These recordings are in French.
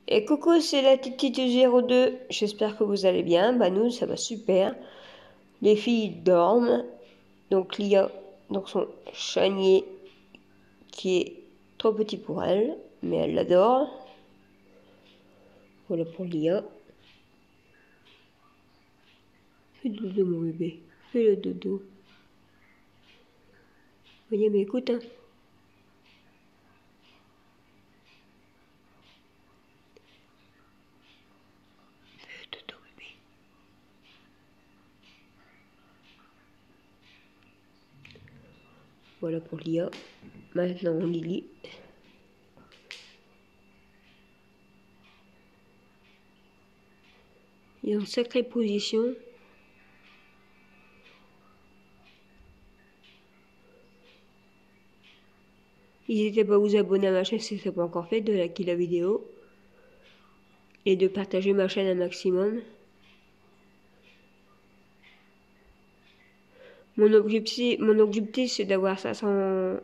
Et coucou, c'est la Titi du 02. J'espère que vous allez bien. Bah nous, ça va super. Les filles dorment. Donc Lia, donc son chanier qui est trop petit pour elle, mais elle l'adore. Voilà pour Lia. Fais le dodo mon bébé. Fais le dodo. Voyez, mais écoute, hein. Fais le dodo bébé. Voilà pour Lia. Maintenant Lily. Il est en sacrée position. N'hésitez pas à vous abonner à ma chaîne si ce n'est pas encore fait, de liker la vidéo et de partager ma chaîne un maximum. Mon objectif, c'est d'avoir 500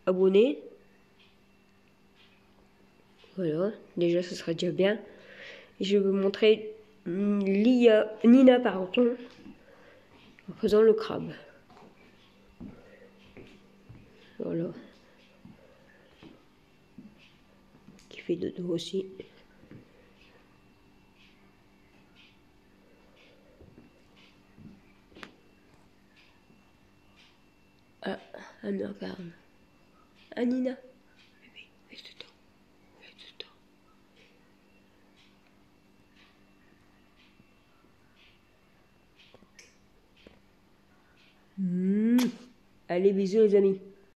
abonnés. Voilà, déjà ce serait déjà bien. Et je vais vous montrer Nina pardon, en faisant le crabe. Voilà. Qui fait dodo aussi. Ah, elle me regarde. Ah Nina. Bébé, reste dedans. Reste dedans. Allez, bisous les amis.